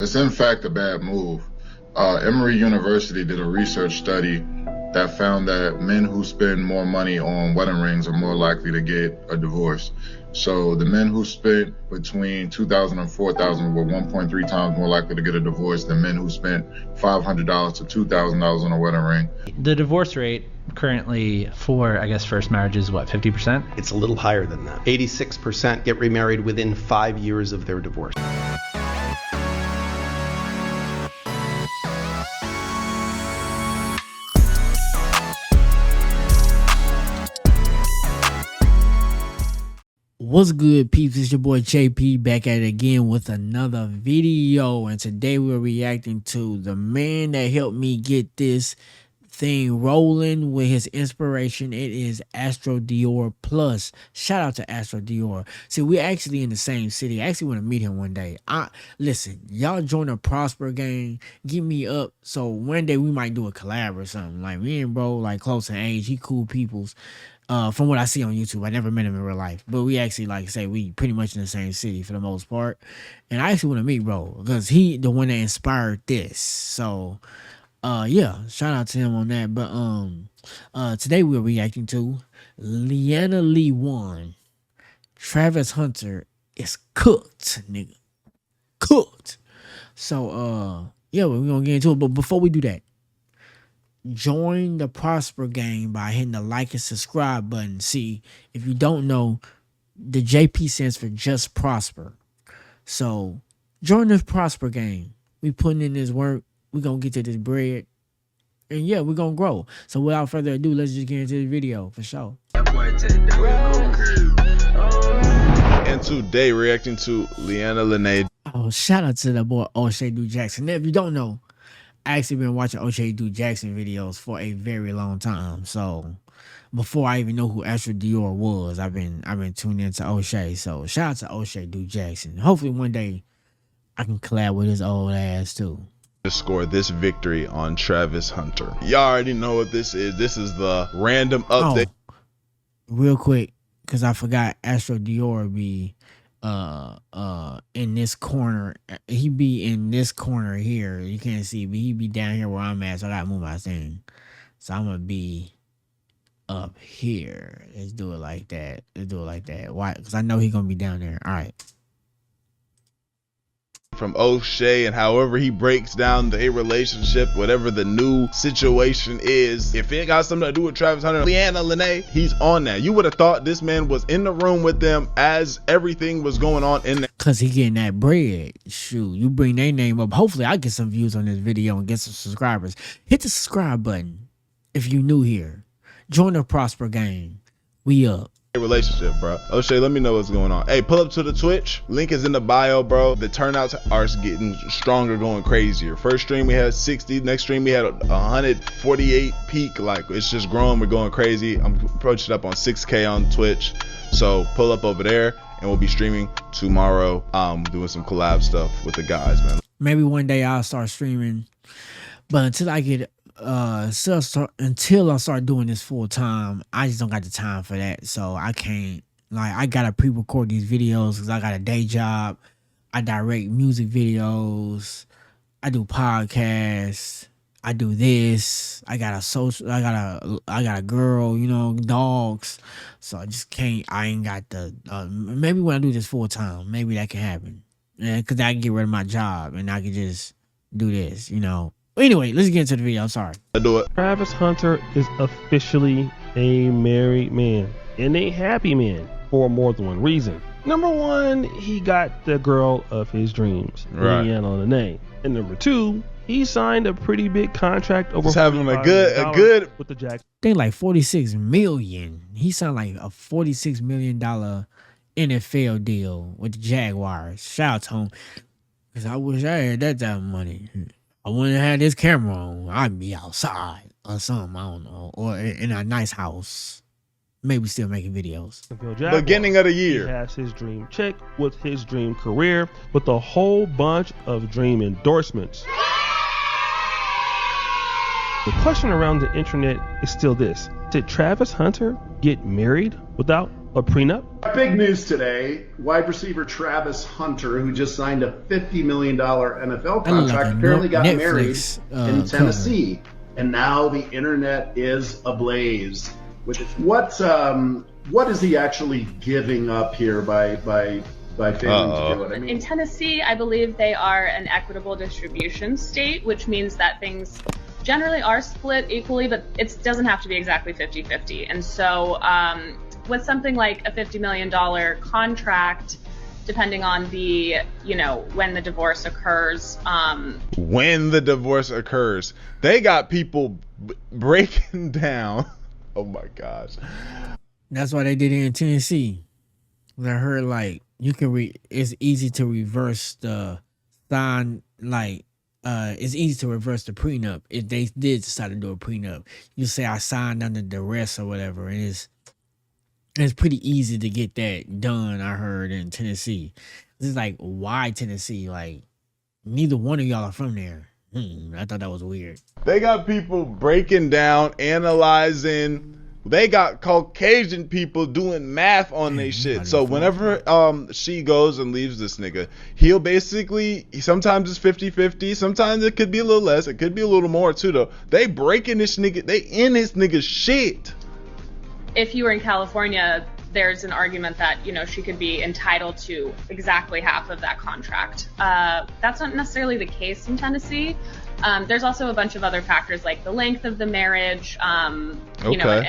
It's in fact a bad move. Emory University did a research study that found that men who spend more money on wedding rings are more likely to get a divorce. So the men who spent between $2,000 and $4,000 were 1.3 times more likely to get a divorce than men who spent $500 to $2,000 on a wedding ring. The divorce rate currently for, I guess, first marriage is what, 50%? It's a little higher than that. 86% get remarried within 5 years of their divorce. What's good, peeps? It's your boy JP back at it again with another video, and today we're reacting to the man that helped me get this thing rolling with his inspiration. It is Astro Dior Plus. Shout out to Astro Dior. See, we're actually in the same city. I actually want to meet him one day. Listen, y'all join the Prosper gang, get me up, so one day we might do a collab or something. Like, me and bro, like, close in age, he cool peoples. From what I see on YouTube, I never met him in real life, but we actually, like I say, we pretty much in the same city for the most part. And I actually want to meet bro because he the one that inspired this. So, yeah, shout out to him on that. But today we're reacting to Lenna Lee 1. Travis Hunter is cooked, nigga, cooked. So, yeah, we're gonna get into it. But before we do that, join the Prosper gang by hitting the like and subscribe button. See, if you don't know, the JP stands for Just Prosper. So join the Prosper gang. We putting in this work. We gonna get to this bread. And yeah, we're gonna grow. So without further ado, let's just get into this video for sure. And today reacting to Lenee. Oh, shout out to the boy O'Shea Do Jackson. Now, if you don't know, I actually been watching O'Shea Do Jackson videos for a very long time. So before I even know who Astro Dior was, I've been tuning into O'Shea. So shout out to O'Shea Do Jackson. Hopefully one day I can collab with his old ass too. To score this victory on Travis Hunter. Y'all already know what this is. This is the random update. Oh, real quick, because I forgot Astro Dior be in this corner. He be in this corner here. You can't see, but he be down here where I'm at, so I gotta move my thing. So I'm gonna be up here. Let's do it like that. Let's do it like that. Why? Because I know he's gonna be down there. All right. From O'Shea, and however he breaks down the relationship, whatever the new situation is, if it got something to do with Travis Hunter, Lenee, he's on that. You would have thought this man was in the room with them as everything was going on in there. Cause he getting that bread. Shoot, you bring their name up. Hopefully I get some views on this video and get some subscribers. Hit the subscribe button if you new here. Join the Prosper gang. We up. Relationship, bro. O'Shea, let me know what's going on. Hey, pull up to the Twitch. Link is in the bio, bro. The turnouts are getting stronger, going crazier. First stream we had 60. Next stream we had 148 peak. Like, it's just growing. We're going crazy. I'm approaching up on 6K on Twitch. So pull up over there, and we'll be streaming tomorrow. Doing some collab stuff with the guys, man. Maybe one day I'll start streaming, but until I get until I start doing this full time, I just don't got the time for that. So I can't, like, I gotta pre-record these videos because I got a day job. I direct music videos. I do podcasts. I do this. I got a girl, you know, dogs. So I just can't. I ain't got the. Maybe when I do this full time, maybe that can happen. Yeah, because I can get rid of my job and I can just do this, you know. Anyway, let's get into the video. I'm sorry. I do it. Travis Hunter is officially a married man and a happy man for more than one reason. Number one, he got the girl of his dreams, right, Lenee. And number two, he signed a pretty big contract over. He's having a good with the Jack. They like 46 million. He signed like a $46 million NFL deal with the Jaguars. Shout out to him, because I wish I had that type of money. I wouldn't have had this camera on. I'd be outside or something, I don't know. Or in a nice house. Maybe still making videos. Beginning of the year. He has his dream chick with his dream career with a whole bunch of dream endorsements. The question around the internet is still this. Did Travis Hunter get married without a prenup? Big news today. Wide receiver Travis Hunter, who just signed a $50 million NFL contract, apparently got Netflix, married in Tennessee. And now the internet is ablaze. What is he actually giving up here by failing to do it? I mean, in Tennessee, I believe they are an equitable distribution state, which means that things generally are split equally, but it doesn't have to be exactly 50-50. And so with something like a $50 million contract, depending on the, when the divorce occurs. When the divorce occurs, they got people breaking down. Oh my gosh. That's why they did it in Tennessee. I heard like you can it's easy to reverse the sign, like it's easy to reverse the prenup if they did decide to do a prenup. You say I signed under duress or whatever, and it's pretty easy to get that done. I heard in Tennessee. This is like, why Tennessee? Like neither one of y'all are from there. I thought that was weird. They got people breaking down, analyzing. They got Caucasian people doing math on their shit. So whenever she goes and leaves this nigga, he'll basically, sometimes it's 50-50, sometimes it could be a little less, it could be a little more too though. They breaking this nigga, they in this nigga's shit. If you were in California, there's an argument that, she could be entitled to exactly half of that contract. That's not necessarily the case in Tennessee. There's also a bunch of other factors like the length of the marriage, and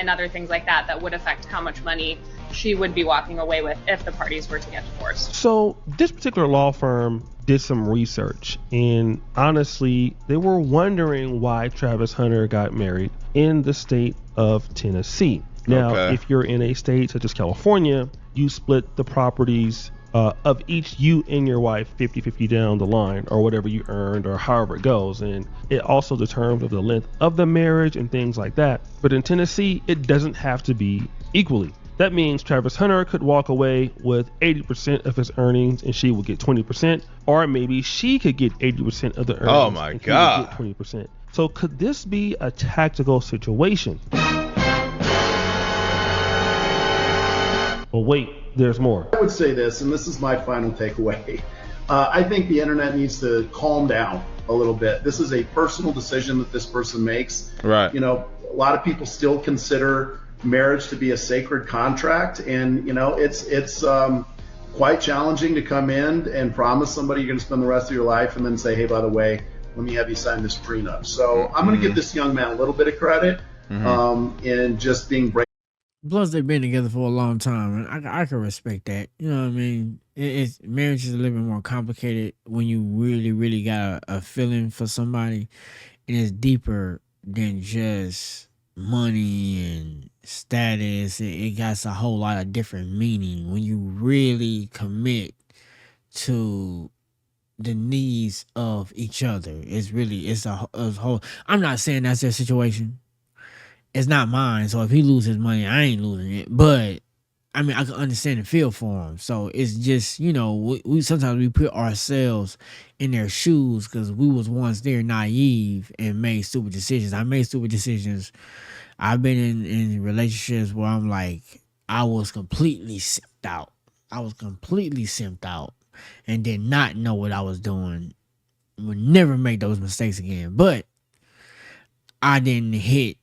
other things like that would affect how much money she would be walking away with if the parties were to get divorced. So this particular law firm did some research, and honestly, they were wondering why Travis Hunter got married in the state of Tennessee. Now, if you're in a state such as California, you split the properties of each, you and your wife, 50-50 down the line, or whatever you earned, or however it goes. And it also determines the length of the marriage and things like that. But in Tennessee, it doesn't have to be equally. That means Travis Hunter could walk away with 80% of his earnings and she would get 20%, or maybe she could get 80% of the earnings. Oh my God. And he would get 20%. So could this be a tactical situation? Well, wait, there's more. I would say this, and this is my final takeaway. I think the internet needs to calm down a little bit. This is a personal decision that this person makes. Right. A lot of people still consider marriage to be a sacred contract, and it's quite challenging to come in and promise somebody you're going to spend the rest of your life and then say, hey, by the way, let me have you sign this prenup. So I'm going to give this young man a little bit of credit in just being brave. Plus, they've been together for a long time, and I can respect that. You know what I mean? Marriage is a little bit more complicated when you really, really got a feeling for somebody, and it's deeper than just money and status. It got a whole lot of different meaning when you really commit to the needs of each other. It's a whole. I'm not saying that's their situation. It's not mine, so if he loses money, I ain't losing it. But I mean, I can understand and feel for him. So it's just, we sometimes we put ourselves in their shoes because we was once there naive and made stupid decisions. I made stupid decisions. I've been in relationships where I'm like, I was completely simped out. And did not know what I was doing. Would never make those mistakes again. But I didn't hit.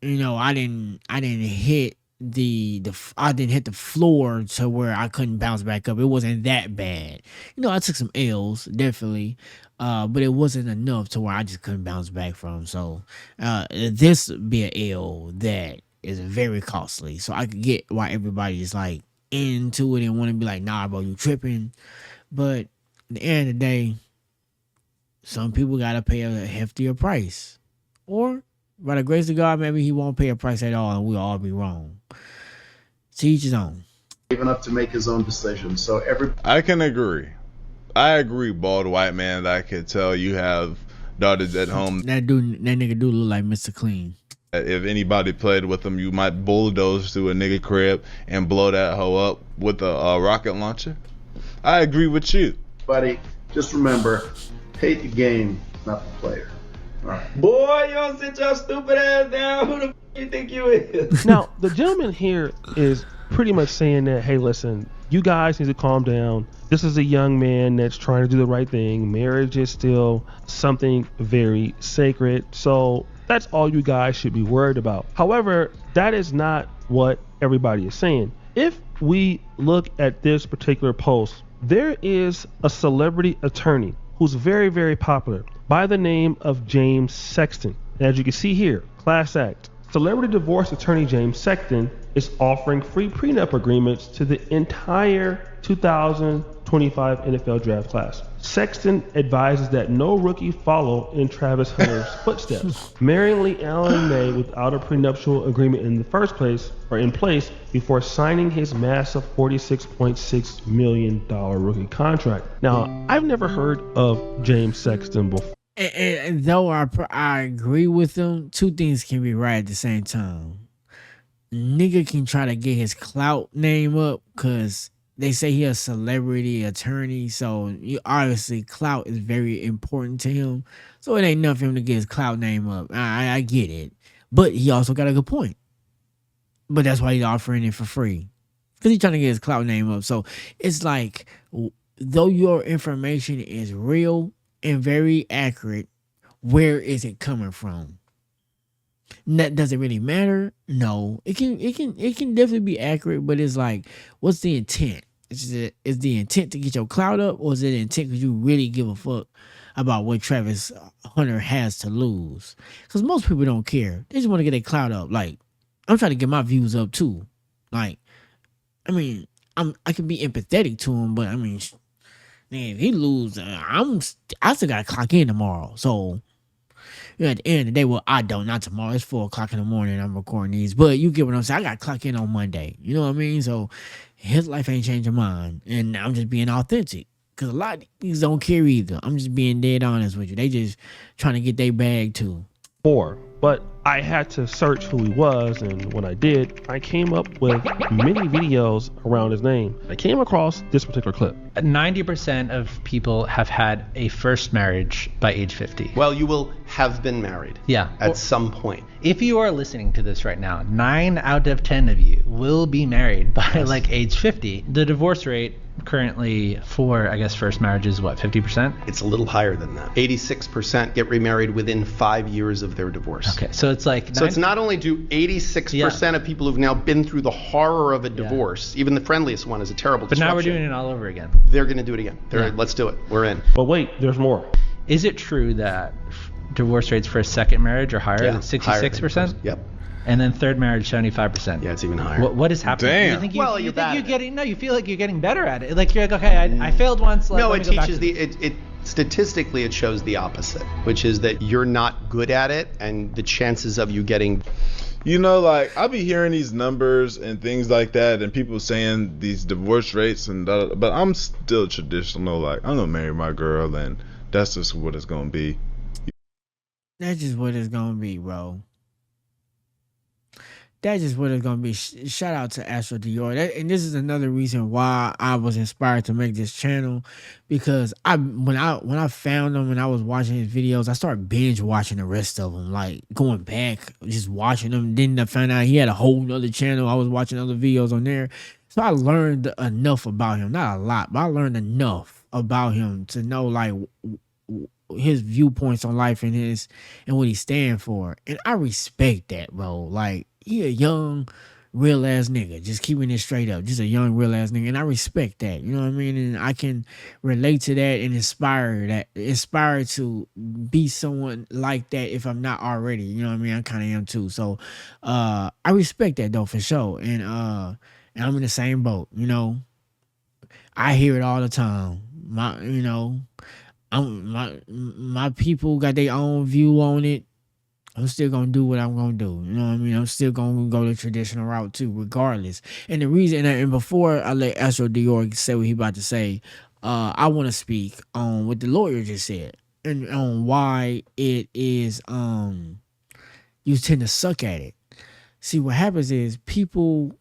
I didn't hit the floor to where I couldn't bounce back up. It wasn't that bad. I took some L's, definitely, but it wasn't enough to where I just couldn't bounce back from. So this be an L that is very costly. So I could get why everybody is like into it and want to be like, nah, bro, you tripping. But at the end of the day, some people gotta pay a heftier price, or by the grace of God, maybe he won't pay a price at all and we'll all be wrong. To each his own. Even up to make his own decisions. So I can agree. I agree, bald white man. I can tell you have daughters at home. That nigga do look like Mr. Clean. If anybody played with him, you might bulldoze through a nigga crib and blow that hoe up with a rocket launcher. I agree with you. Buddy, just remember, hate the game, not the player. Right. Boy, you don't sit your stupid ass down. Who the f*** you think you is? Now, the gentleman here is pretty much saying that, hey, listen, you guys need to calm down. This is a young man that's trying to do the right thing. Marriage is still something very sacred. So that's all you guys should be worried about. However, that is not what everybody is saying. If we look at this particular post, there is a celebrity attorney who's very, very popular by the name of James Sexton. And as you can see here, class act. Celebrity divorce attorney James Sexton is offering free prenup agreements to the entire 2025 NFL draft class. Sexton advises that no rookie follow in Travis Hunter's footsteps, marrying Lee Allen May without a prenuptial agreement in the first place or in place before signing his massive $46.6 million rookie contract. Now, I've never heard of James Sexton before. And though I agree with him, two things can be right at the same time. Nigga can try to get his clout name up because they say he a celebrity attorney, so obviously clout is very important to him. So it ain't enough for him to get his clout name up. I get it. But he also got a good point. But that's why he's offering it for free. Because he's trying to get his clout name up. So it's like, though your information is real and very accurate, where is it coming from? Does it really matter? No. It can definitely be accurate, but it's like, what's the intent? Is the intent to get your clout up, or is it the intent because you really give a fuck about what Travis Hunter has to lose? Because most people don't care. They just want to get their clout up. Like, I'm trying to get my views up too. Like, I mean, I can be empathetic to him, but I mean, man, if he lose, I still gotta clock in tomorrow. So, at the end of the day, well, I don't, not tomorrow. It's 4:00 in the morning. I'm recording these, but you get what I'm saying. I gotta clock in on Monday. You know what I mean? So his life ain't changing mine, and I'm just being authentic. Cause a lot of these don't care either. I'm just being dead honest with you. They just trying to get their bag too. But I had to search who he was, and when I did, I came up with many videos around his name. I came across this particular clip. 90% of people have had a first marriage by age 50. Well, you will have been married. Yeah. At some point. If you are listening to this right now, 9 out of 10 of you will be married by like age 50. The divorce rate currently for, I guess, first marriage is what, 50%? It's a little higher than that. 86% get remarried within 5 years of their divorce. Okay, so it's like... So it's not only do 86% of people who've now been through the horror of a divorce, even the friendliest one is a terrible disruption. But now we're doing it all over again. They're going to do it again. Let's do it. We're in. But wait, there's more. Is it true that divorce rates for a second marriage are higher than 66%? Yep. And then third marriage, 75%. Yeah, it's even higher. What is happening? Damn. You think You're bad you're getting, no, you feel like you're getting better at it. Like you're like, okay, I failed once. No, it teaches it statistically it shows the opposite, which is that you're not good at it, and the chances of you getting... You know, like, I be hearing these numbers and things like that, and people saying these divorce rates, but I'm still traditional. Like, I'm gonna marry my girl, and that's just what it's gonna be. That's just what it's gonna be, bro. That's just what it's gonna be. Shout out to Astro Dior. And this is another reason why I was inspired to make this channel, because when I found him and I was watching his videos, I started binge watching the rest of them, like going back, just watching them. Then I found out he had a whole nother channel. I was watching other videos on there, so I learned enough about him. Not a lot, but I learned enough about him to know like his viewpoints on life and what he stand for. And I respect that, bro. Like, he a young, real ass nigga, just keeping it straight up, just a young, real ass nigga, and I respect that. You know what I mean? And I can relate to that and inspire to be someone like that if I'm not already. You know what I mean? I kind of am too. So, I respect that though for sure. And I'm in the same boat. You know, I hear it all the time. My people got their own view on it. I'm still gonna do what I'm gonna do. You know what I mean? I'm still gonna go the traditional route too, regardless. And the reason, and before I let Astro Dior say what he about to say, I want to speak on what the lawyer just said and on why it is you tend to suck at it. See, what happens is people.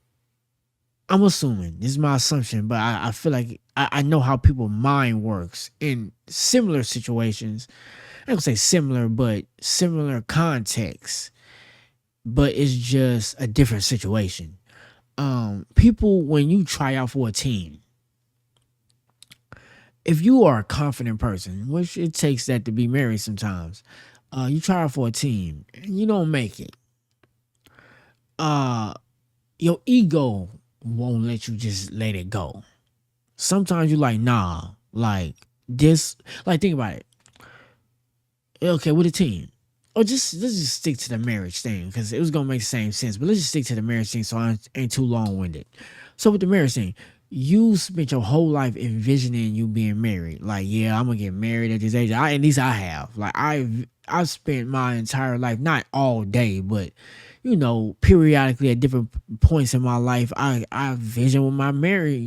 I'm assuming, this is my assumption, but I feel like I know how people's mind works in similar situations. I don't say similar, but similar contexts. But it's just a different situation. people, when you try out for a team, if you are a confident person, which it takes that to be married sometimes, you try out for a team and you don't make it. Your ego won't let you just let it go. Sometimes you're like, nah, like this, like think about it. Okay, with a team. Or let's just stick to the marriage thing, because it was gonna make the same sense. But let's just stick to the marriage thing so I ain't too long-winded. So with the marriage thing, you spent your whole life envisioning you being married. Like, yeah, I'm gonna get married at this age. At least I have. Like I've spent my entire life, not all day, but periodically at different points in my life, I vision what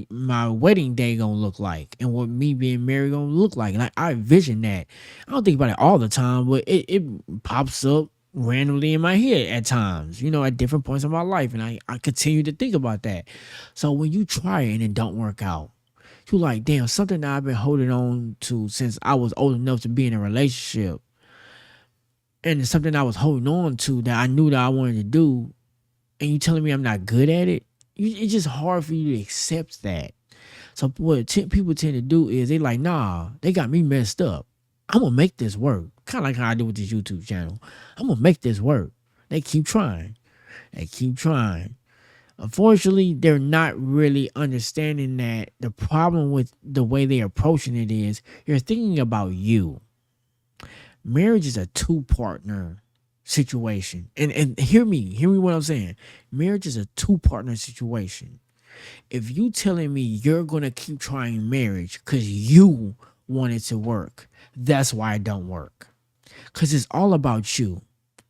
my wedding day gonna look like, and what me being married gonna look like. Like I vision that. I don't think about it all the time, but it pops up randomly in my head at times, at different points in my life, and I continue to think about that. So when you try it and it don't work out, you're like, damn, something that I've been holding on to since I was old enough to be in a relationship, and it's something I was holding on to that I knew that I wanted to do, and you telling me I'm not good at it, it's just hard for you to accept that. So what people tend to do is they like, nah, they got me messed up. I'm going to make this work. Kind of like how I do with this YouTube channel. I'm going to make this work. They keep trying. Unfortunately, they're not really understanding that the problem with the way they're approaching it is you're thinking about you. Marriage is a two-partner situation. And hear me what I'm saying. Marriage is a two-partner situation. If you telling me you're going to keep trying marriage because you want it to work, that's why it don't work. Because it's all about you.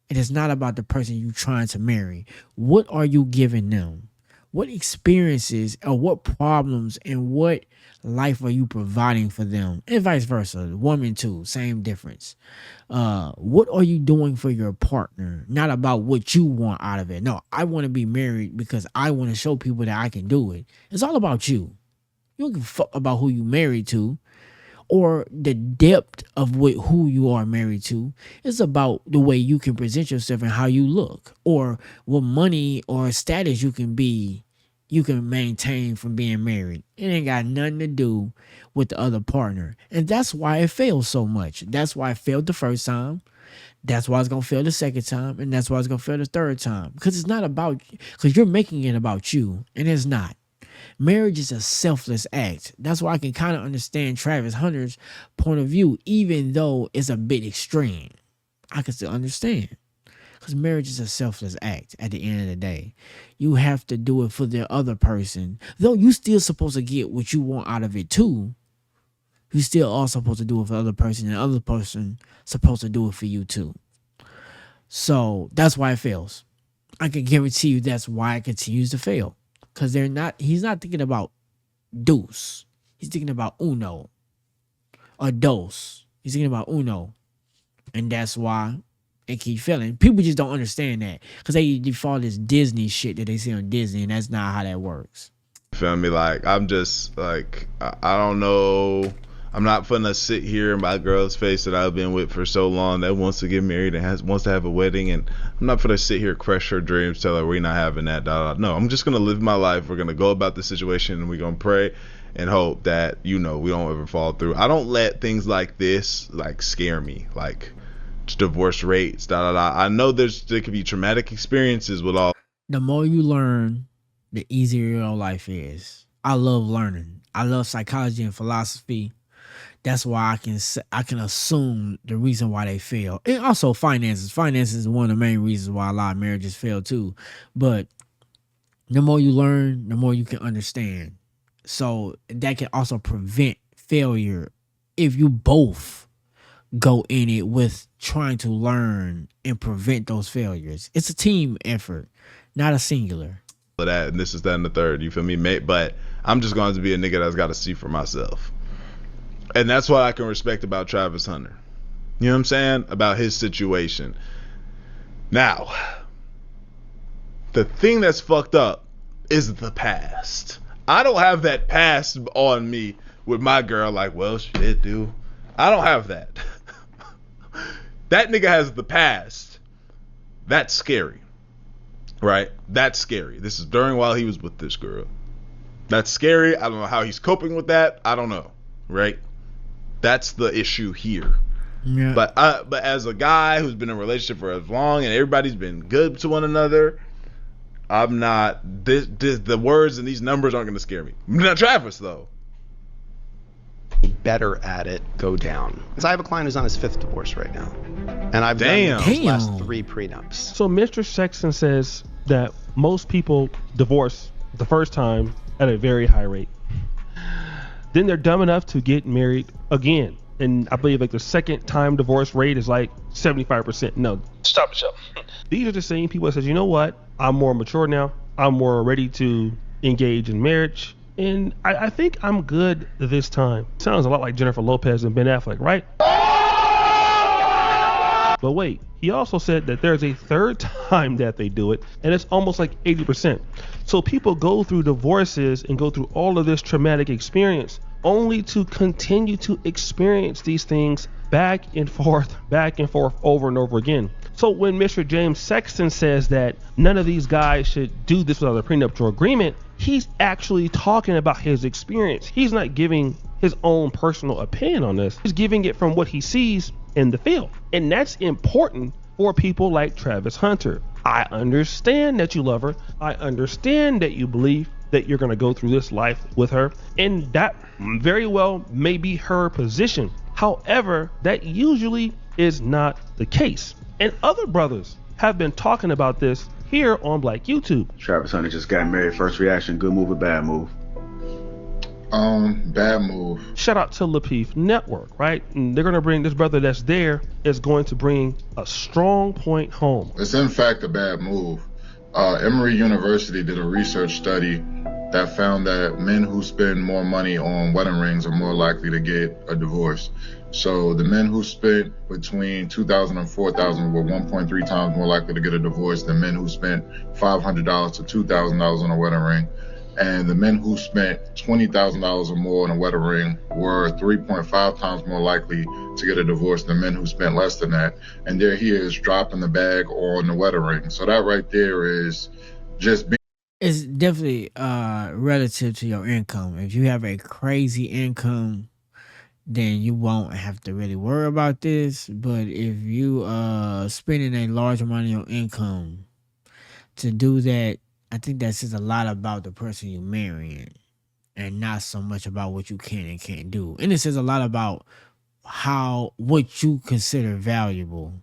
It is not about the person you're trying to marry. What are you giving them? What experiences or what problems and what life are you providing for them? And vice versa. Woman too, same difference. What are you doing for your partner? Not about what you want out of it. No, I want to be married because I want to show people that I can do it. It's all about you. You don't give a fuck about who you married to or the depth of who you are married to. It's about the way you can present yourself and how you look, or what money or status you can maintain from being married. It ain't got nothing to do with the other partner. And that's why it fails so much. That's why it failed the first time. That's why it's going to fail the second time. And that's why it's going to fail the third time. Because it's not about, because you're making it about you. And it's not. Marriage is a selfless act. That's why I can kind of understand Travis Hunter's point of view, even though it's a bit extreme. I can still understand. Because marriage is a selfless act at the end of the day. You have to do it for the other person. Though you still supposed to get what you want out of it too. You still are supposed to do it for the other person, and the other person supposed to do it for you too. So that's why it fails. I can guarantee you that's why it continues to fail. Because he's not thinking about deuce. He's thinking about uno. Or dos. He's thinking about uno. And that's why it keeps failing. People just don't understand that. Because they default this Disney shit that they see on Disney. And that's not how that works. Feel me? Like, I'm just, like, I don't know. I'm not finna sit here in my girl's face that I've been with for so long that wants to get married and wants to have a wedding, and I'm not finna sit here, crush her dreams, tell her we're not having that. No, I'm just gonna live my life. We're gonna go about the situation, and we're gonna pray and hope that we don't ever fall through. I don't let things like this like scare me, like divorce rates. I know there could be traumatic experiences with all. The more you learn, the easier your life is. I love learning. I love psychology and philosophy. That's why I can assume the reason why they fail. And also finances. Finances is one of the main reasons why a lot of marriages fail too. But the more you learn, the more you can understand. So that can also prevent failure if you both go in it with trying to learn and prevent those failures. It's a team effort, not a singular. That and this is that and the third. You feel me, mate? But I'm just going to be a nigga that's got to see for myself. And that's what I can respect about Travis Hunter. You know what I'm saying? About his situation. Now, the thing that's fucked up is the past. I don't have that past on me with my girl like, well, shit, dude. I don't have that. That nigga has the past. That's scary. Right? That's scary. This is during while he was with this girl. That's scary. I don't know how he's coping with that. I don't know. Right? That's the issue here. Yeah. But as a guy who's been in a relationship for as long and everybody's been good to one another, I'm not. The words and these numbers aren't going to scare me. Not Travis though. Better at it, go down. Because I have a client who's on his 5th divorce right now, and I've Damn. done his last 3 prenups. So Mr. Sexton says that most people divorce the first time at a very high rate. Then they're dumb enough to get married again. And I believe like the second time divorce rate is like 75%. No, stop yourself. These are the same people that says, you know what? I'm more mature now. I'm more ready to engage in marriage. And I think I'm good this time. Sounds a lot like Jennifer Lopez and Ben Affleck, right? But wait, he also said that there's a third time that they do it, and it's almost like 80%. So people go through divorces and go through all of this traumatic experience only to continue to experience these things back and forth over and over again. So when Mr. James Sexton says that none of these guys should do this without a prenuptial agreement, he's actually talking about his experience. He's not giving his own personal opinion on this. He's giving it from what he sees in the field. And that's important for people like Travis Hunter. I understand that you love her. I understand that you believe that you're going to go through this life with her. And that very well may be her position. However, that usually is not the case. And other brothers have been talking about this here on Black YouTube. Travis Hunter just got married. First reaction, good move or bad move? Bad move. Shout out to Lapeef Network, right? And they're going to bring this brother that's there is going to bring a strong point home. It's in fact a bad move. Emory University did a research study that found that men who spend more money on wedding rings are more likely to get a divorce. So the men who spent between $2,000 and $4,000 were 1.3 times more likely to get a divorce than men who spent $500 to $2,000 on a wedding ring. And the men who spent $20,000 or more on a wedding ring were 3.5 times more likely to get a divorce than men who spent less than that. And there he is dropping the bag on the wedding ring. So that right there is just being. It's definitely relative to your income. If you have a crazy income, then you won't have to really worry about this. But if you spending a large amount of your income to do that, I think that says a lot about the person you're marrying and not so much about what you can and can't do. And it says a lot about what you consider valuable.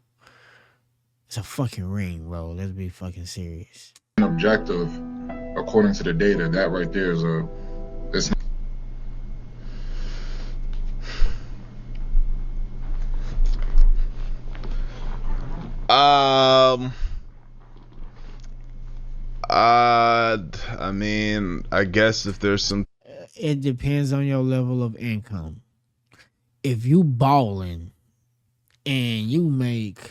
It's a fucking ring, bro. Let's be fucking serious. Objective, according to the data, that right there is it's I mean, I guess if there's some. It depends on your level of income. If you balling and you make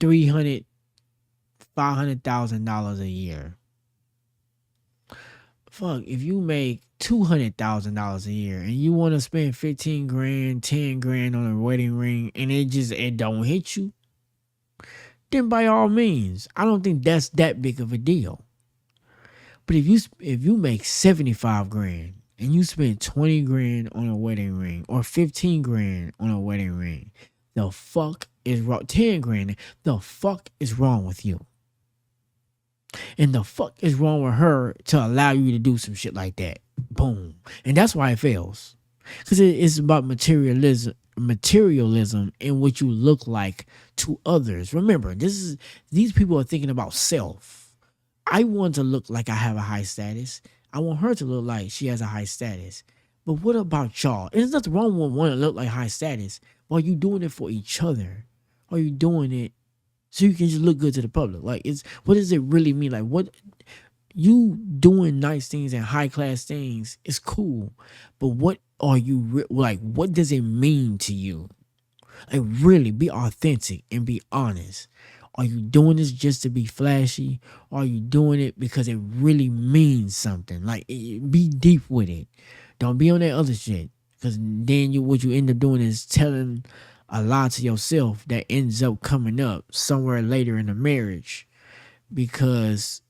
$500,000 a year. Fuck, if you make $200,000 a year and you want to spend 15 grand, 10 grand on a wedding ring and it don't hit you, then by all means, I don't think that's that big of a deal. But if you make 75 grand and you spend 20 grand on a wedding ring or 15 grand on a wedding ring, the fuck is wrong? 10 grand, the fuck is wrong with you? And the fuck is wrong with her to allow you to do some shit like that? Boom. And that's why it fails. Because it's about materialism in what you look like to others. Remember, these people are thinking about self. I want to look like I have a high status. I want her to look like she has a high status. But what about y'all? There's nothing wrong with wanting to look like high status. But are you doing it for each other? Or are you doing it so you can just look good to the public? Like, what does it really mean? Like, what you doing nice things and high class things is cool, but what are you like? What does it mean to you? Like, really be authentic and be honest. Are you doing this just to be flashy? Or are you doing it because it really means something? Like, be deep with it. Don't be on that other shit, because then what you end up doing is telling a lie to yourself that ends up coming up somewhere later in the marriage because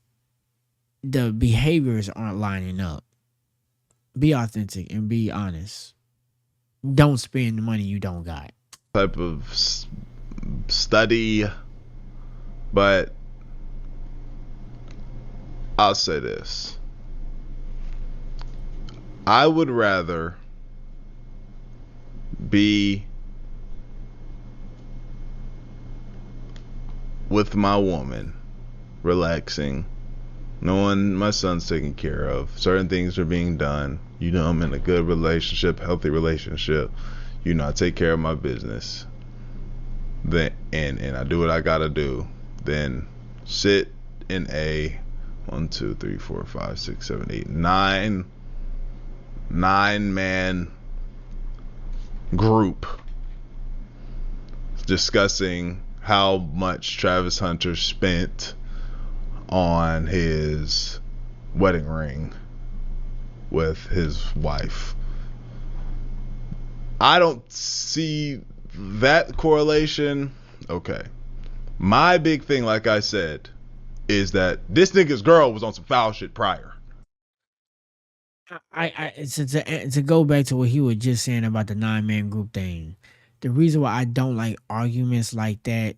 the behaviors aren't lining up. Be authentic and be honest. Don't spend the money you don't got. Type of study, but I'll say this. I would rather be with my woman, relaxing, knowing my son's taken care of, certain things are being done. You know, I'm in a good relationship, healthy relationship. You know, I take care of my business. Then and I do what I gotta do. Then sit in a 1, 2, 3, 4, 5, 6, 7, 8, 9-man group discussing how much Travis Hunter spent on his wedding ring with his wife. I don't see that correlation. Okay. My big thing, like I said, is that this nigga's girl was on some foul shit prior. To go back to what he was just saying about the 9-man group thing, the reason why I don't like arguments like that,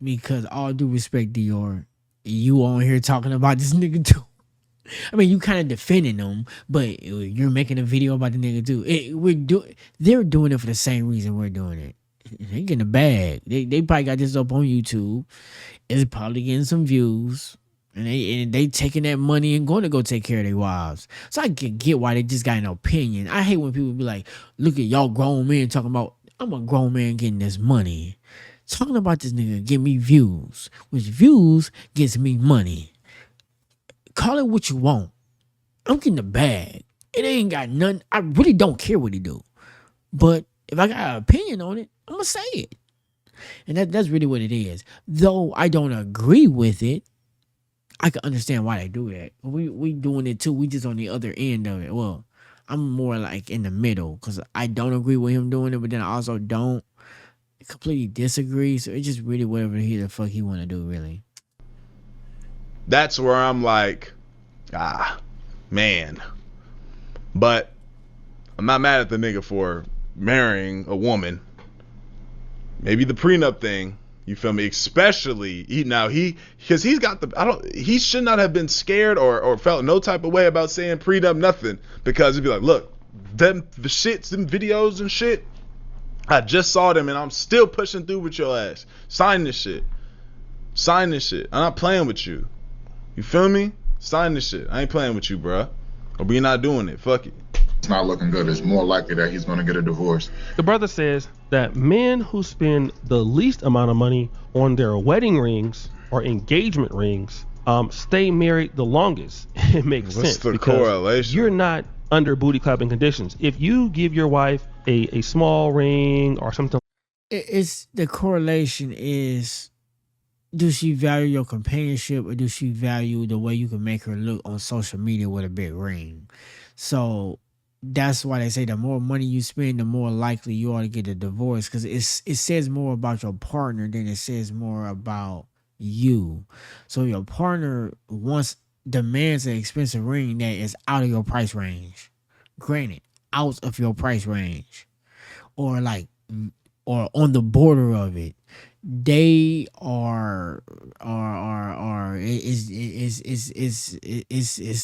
because all due respect, Dior, you on here talking about this nigga too. I mean, you kind of defending them, but you're making a video about the nigga too. They're doing it for the same reason we're doing it. They getting a bag. They probably got this up on YouTube. It's probably getting some views. And they taking that money and going to go take care of their wives. So I can get why they just got an opinion. I hate when people be like, look at y'all grown men talking about, I'm a grown man getting this money. Talking about this nigga get me views. Which views gets me money. Call it what you want. I'm getting the bag. It ain't got nothing. I really don't care what he do. But if I got an opinion on it, I'm going to say it. And that's really what it is. Though I don't agree with it, I can understand why they do that. We doing it too. We just on the other end of it. Well, I'm more like in the middle because I don't agree with him doing it, but then I also don't completely disagree. So it's just really whatever the fuck he want to do, really. That's where I'm like, man. But I'm not mad at the nigga for marrying a woman. Maybe the prenup thing. You feel me? Especially because he's got he should not have been scared or felt no type of way about saying prenup nothing, because he'd be like, look, the shits, them videos and shit, I just saw them and I'm still pushing through with your ass. Sign this shit. I'm not playing with you. You feel me? Sign this shit. I ain't playing with you, bruh. Or we not doing it. Fuck it. It's not looking good. It's more likely that he's going to get a divorce. The brother says that men who spend the least amount of money on their wedding rings or engagement rings stay married the longest. It makes sense. What's the correlation? You're not under booty clapping conditions. If you give your wife a small ring or something, it's the correlation is, do she value your companionship or do she value the way you can make her look on social media with a big ring? So that's why they say the more money you spend, the more likely you are to get a divorce, because it says more about your partner than it says more about you. So your partner demands an expensive ring that is out of your price range. Granted, out of your price range. Or on the border of it. They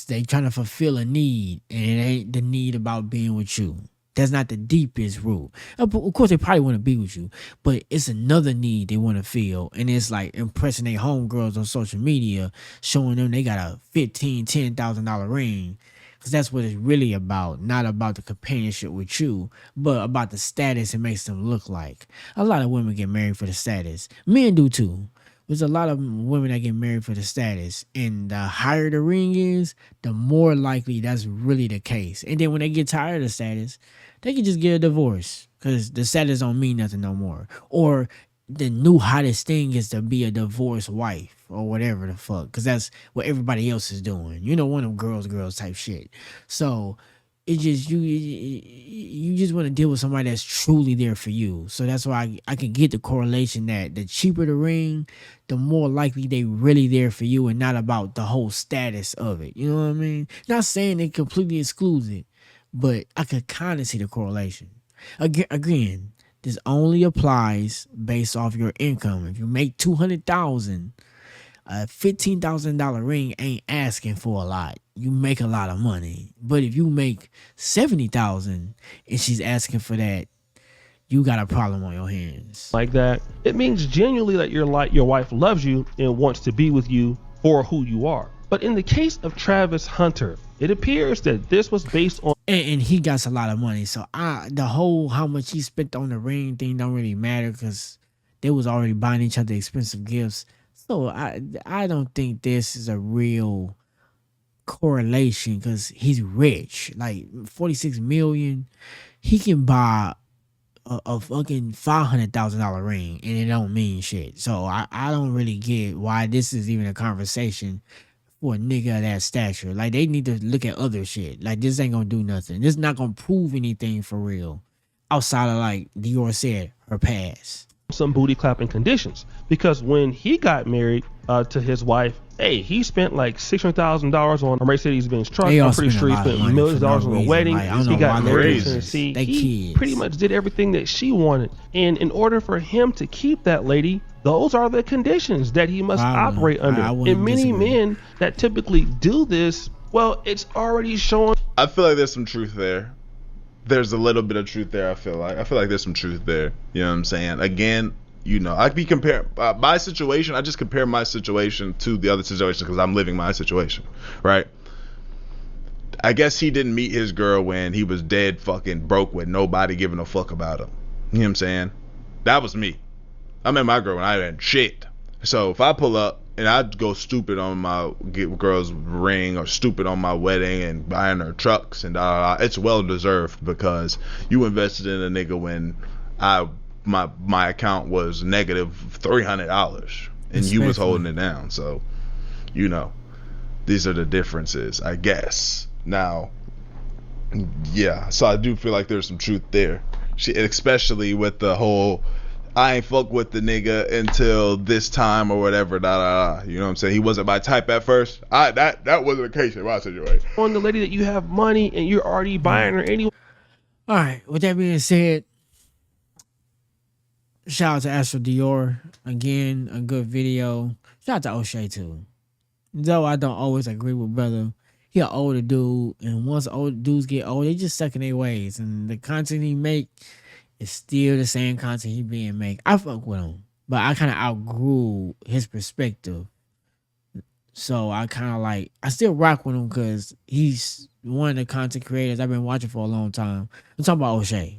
they trying to fulfill a need, and it ain't the need about being with you. That's not the deepest root. Of course, they probably want to be with you, but it's another need they want to feel, and it's like impressing their homegirls on social media, showing them they got a $10,000 ring. Because that's what it's really about. Not about the companionship with you, but about the status it makes them look like. A lot of women get married for the status. Men do too. There's a lot of women that get married for the status. And the higher the ring is, the more likely that's really the case. And then when they get tired of the status, they can just get a divorce. Because the status don't mean nothing no more. Or the new hottest thing is to be a divorced wife or whatever the fuck, because that's what everybody else is doing. You know, one of them girls type shit. So it just you just want to deal with somebody that's truly there for you. So that's why I can get the correlation that the cheaper the ring, the more likely they really there for you and not about the whole status of it. You know what I mean? Not saying it completely excludes it, but I could kind of see the correlation. Again, this only applies based off your income. If you make $200,000, a $15,000 ring ain't asking for a lot. You make a lot of money. But if you make $70,000 and she's asking for that, you got a problem on your hands. Like that, it means genuinely that your wife loves you and wants to be with you for who you are. But in the case of Travis Hunter, it appears that this was based on and he got a lot of money. So the whole how much he spent on the ring thing don't really matter because they was already buying each other expensive gifts. So I don't think this is a real correlation because he's rich. Like 46 million, he can buy a fucking $500,000 ring and it don't mean shit. So I don't really get why this is even a conversation for a nigga of that stature. Like they need to look at other shit. Like this ain't gonna do nothing. This not gonna prove anything for real. Outside of like Dior said, her past. Some booty clapping conditions, because when he got married to his wife, hey, he spent like $600,000 on a Mercedes-Benz truck. I'm pretty sure he spent millions of dollars on a wedding. Like, he got married in Tennessee. He pretty much did everything that she wanted, and in order for him to keep that lady, those are the conditions that he must operate under. And many men that typically do this, well, it's already showing. I feel like there's some truth there. There's a little bit of truth there. I feel like there's some truth there. You know what I'm saying? Again, you know, I be comparing my situation. I just compare my situation to the other situation because I'm living my situation, right? I guess he didn't meet his girl when he was dead fucking broke with nobody giving a fuck about him. You know what I'm saying? That was me. I met my girl when I had shit. So if I pull up and I go stupid on my girl's ring or stupid on my wedding and buying her trucks and it's well deserved because you invested in a nigga when my account was negative $300 and you was holding it down. So, you know, these are the differences, I guess. Now, yeah, so I do feel like there's some truth there, especially with the whole I ain't fuck with the nigga until this time or whatever, You know what I'm saying? He wasn't my type at first. That wasn't the case in my situation. On the lady that you have money and you're already buying her anyway. All right, with that being said, shout out to Astro Dior. Again, a good video. Shout out to O'Shea too. Though I don't always agree with brother. He an older dude, and once old dudes get old, they just stuck in their ways. And the content he make, it's still the same content he being make. I fuck with him, but I kind of outgrew his perspective. So I kind of like, I still rock with him because he's one of the content creators I've been watching for a long time. I'm talking about O'Shea.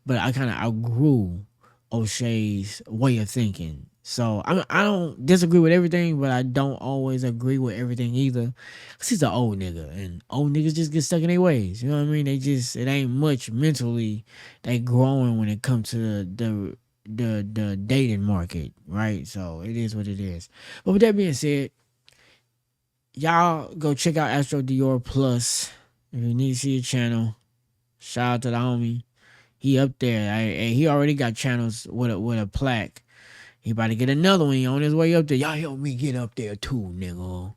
But I kind of outgrew O'Shea's way of thinking. So I don't disagree with everything, but I don't always agree with everything either. Cause he's an old nigga, and old niggas just get stuck in their ways. You know what I mean? It ain't much mentally they growing when it comes to the dating market, right? So it is what it is. But with that being said, y'all go check out Astro Dior Plus if you need to see the channel. Shout out to the homie. He up there. He already got channels with a plaque. He about to get another one. He on his way up there. Y'all help me get up there too, nigga.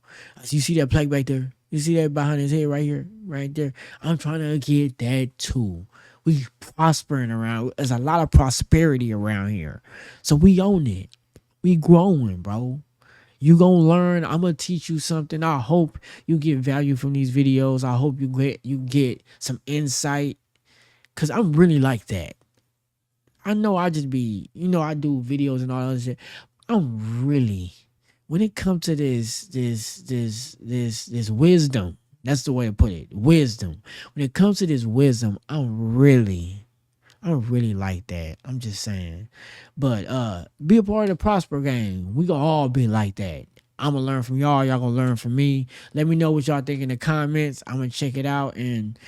You see that plaque back there? You see that behind his head right here? Right there? I'm trying to get that too. We prospering around. There's a lot of prosperity around here. So we own it. We growing, bro. You gonna learn. I'm gonna teach you something. I hope you get value from these videos. I hope you get some insight. Cause I'm really like that. I know I just be, I do videos and all that other shit. I'm really, when it comes to this wisdom, that's the way to put it. Wisdom. When it comes to this wisdom, I'm really like that. I'm just saying. But be a part of the Prosper Gang. We gonna all be like that. I'm gonna learn from y'all. Y'all gonna learn from me. Let me know what y'all think in the comments. I'm gonna check it out. And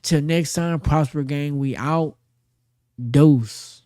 till next time, Prosper Gang, we out. Dose.